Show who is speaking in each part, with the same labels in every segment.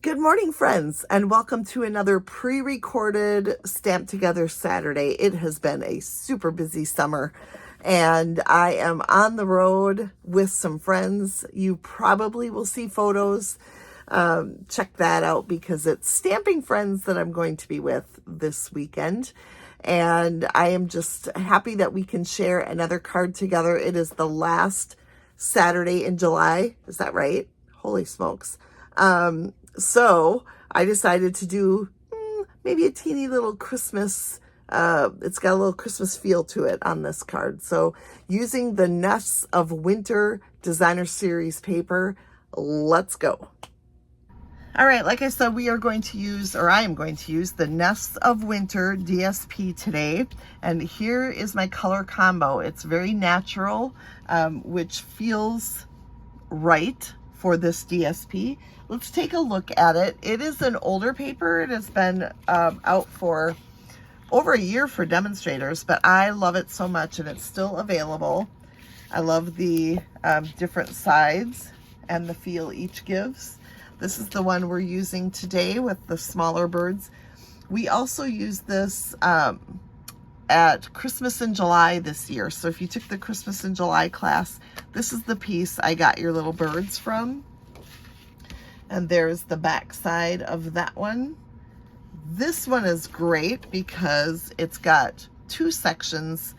Speaker 1: Good morning, friends, and welcome to another pre-recorded Stamped Together Saturday. It has been a super busy summer, and I am on the road with some friends. You probably will see photos. Check that out because it's Stamping Friends that I'm going to be with this weekend. And I am just happy that we can share another card together. It is the last Saturday in July. Is that right? Holy smokes. So I decided to do maybe a teeny little Christmas, it's got a little Christmas feel to it on this card. So using the Nests of Winter Designer Series paper, let's go. All right, like I said, we are going to use, or I am going to use the Nests of Winter DSP today. And here is my color combo. It's very natural, which feels right for this DSP. Let's take a look at it. It is an older paper. It has been out for over a year for demonstrators, but I love it so much and it's still available. I love the different sides and the feel each gives. This is the one we're using today with the smaller birds. We also use this at Christmas in July this year. So if you took the Christmas in July class, this is the piece I got your little birds from. And there's the back side of that one. This one is great because it's got two sections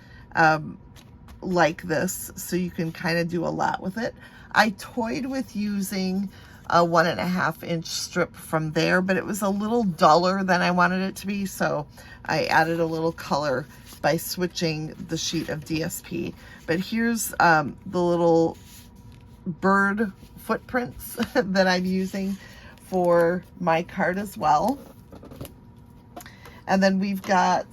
Speaker 1: like this, so you can kind of do a lot with it. I toyed with using a 1.5 inch strip from there, but it was a little duller than I wanted it to be, so I added a little color by switching the sheet of DSP. But here's the little bird footprints that I'm using for my card as well. And then we've got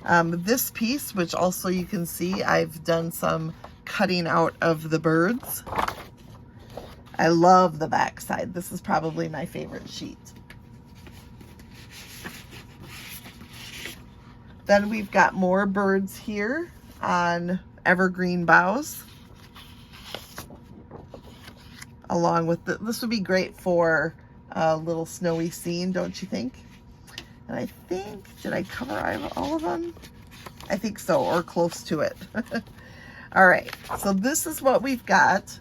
Speaker 1: this piece, which also you can see I've done some cutting out of the birds. I love the back side. This is probably my favorite sheet. Then we've got more birds here on evergreen boughs. Along with this would be great for a little snowy scene, don't you think? And I think, did I cover all of them? I think so, or close to it. All right, so this is what we've got.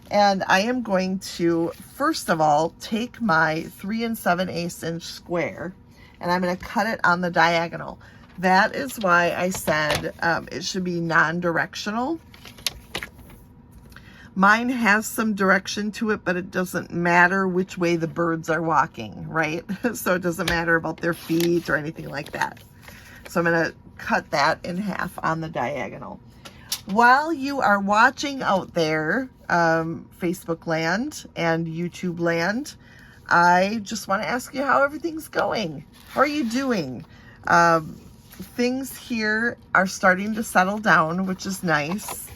Speaker 1: And I am going to, first of all, take my 3 7/8 inch square, and I'm going to cut it on the diagonal. That is why I said it should be non-directional. Mine has some direction to it, but it doesn't matter which way the birds are walking, right? So it doesn't matter about their feet or anything like that. So I'm going to cut that in half on the diagonal. While you are watching out there, Facebook land and YouTube land, I just want to ask you how everything's going. How are you doing? Things here are starting to settle down, which is nice.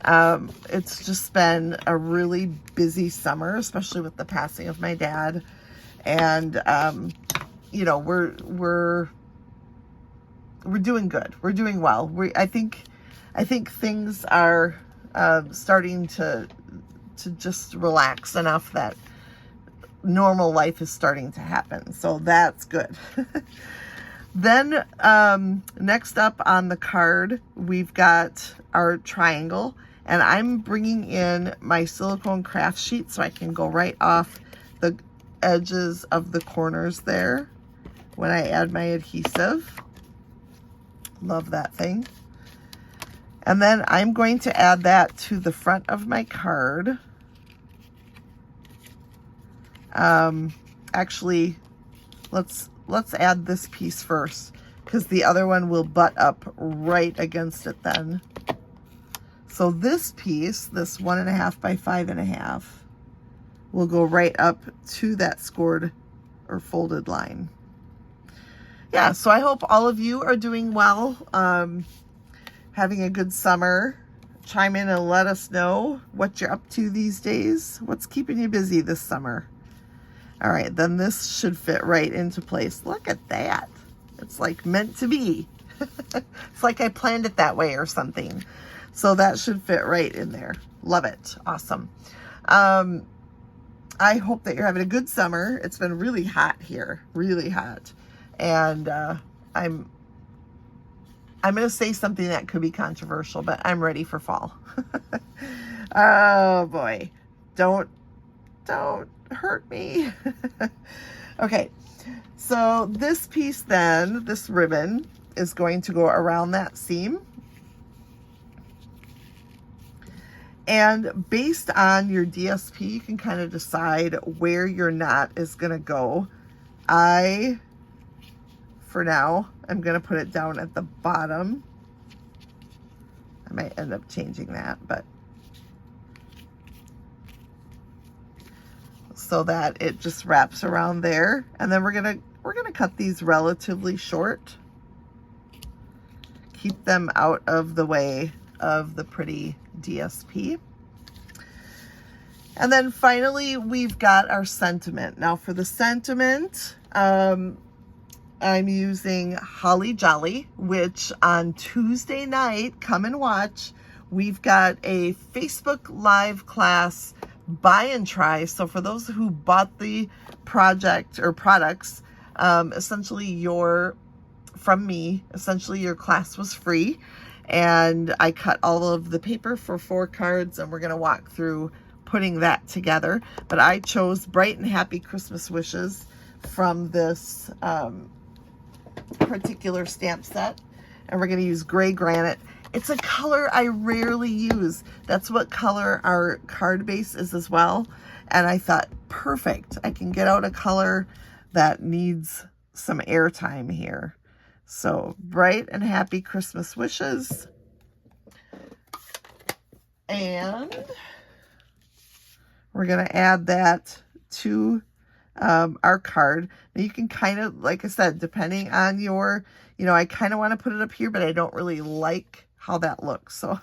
Speaker 1: It's just been a really busy summer, especially with the passing of my dad. And, you know, we're doing good. We're doing well. I think things are starting to just relax enough that normal life is starting to happen. So that's good. Then next up on the card, we've got our triangle, and I'm bringing in my silicone craft sheet so I can go right off the edges of the corners there when I add my adhesive. Love that thing. And then I'm going to add that to the front of my card. Actually, let's add this piece first, because the other one will butt up right against it then. So this piece, this 1.5 by 5.5, will go right up to that scored or folded line. Yeah, so I hope all of you are doing well, having a good summer. Chime in and let us know what you're up to these days. What's keeping you busy this summer? All right, then this should fit right into place. Look at that. It's like meant to be. It's like I planned it that way or something. So that should fit right in there. Love it. Awesome. I hope that you're having a good summer. It's been really hot here, really hot. And I'm going to say something that could be controversial, but I'm ready for fall. Oh boy. Don't hurt me. Okay. So this piece then, this ribbon is going to go around that seam. And based on your DSP, you can kind of decide where your knot is going to go. For now, I'm going to put it down at the bottom. I might end up changing that, but so that it just wraps around there. And then we're going to cut these relatively short. Keep them out of the way of the pretty DSP. And then finally, we've got our sentiment. Now for the sentiment, I'm using Holly Jolly, which on Tuesday night, come and watch, we've got a Facebook Live class buy and try. So for those who bought the project or products, essentially from me, essentially your class was free. And I cut all of the paper for 4 cards, and we're going to walk through putting that together. But I chose Bright and Happy Christmas Wishes from this particular stamp set, and we're going to use gray granite. It's a color I rarely use. That's what color our card base is as well. And I thought, perfect. I can get out a color that needs some airtime here. So Bright and Happy Christmas Wishes. And we're going to add that to our card. Now you can kind of, like I said, depending on your, I kind of want to put it up here, but I don't really like how that looks. So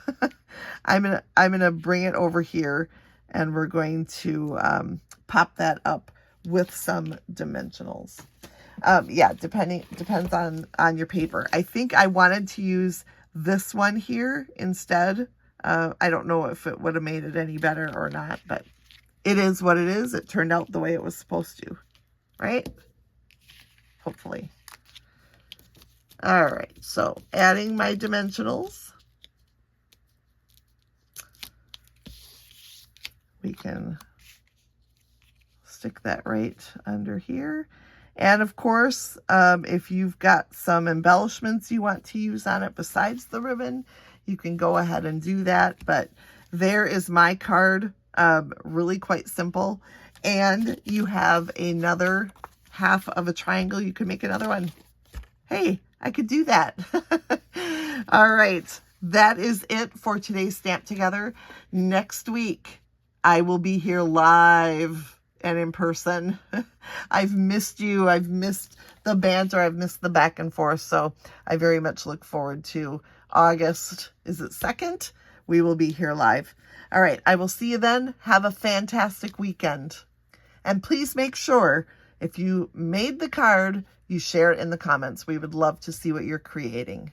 Speaker 1: I'm gonna bring it over here, and we're going to pop that up with some dimensionals. Yeah, depends on your paper. I think I wanted to use this one here instead. I don't know if it would have made it any better or not, but it is what it is. It turned out the way it was supposed to, right? Hopefully. All right, so adding my dimensionals. We can stick that right under here. And of course, if you've got some embellishments you want to use on it besides the ribbon, you can go ahead and do that. But there is my card, really quite simple. And you have another half of a triangle. You can make another one. Hey, I could do that. All right, that is it for today's Stamp Together. Next week, I will be here live and in person. I've missed you. I've missed the banter. I've missed the back and forth. So I very much look forward to August. Is it 2nd? We will be here live. All right. I will see you then. Have a fantastic weekend. And please make sure if you made the card, you share it in the comments. We would love to see what you're creating.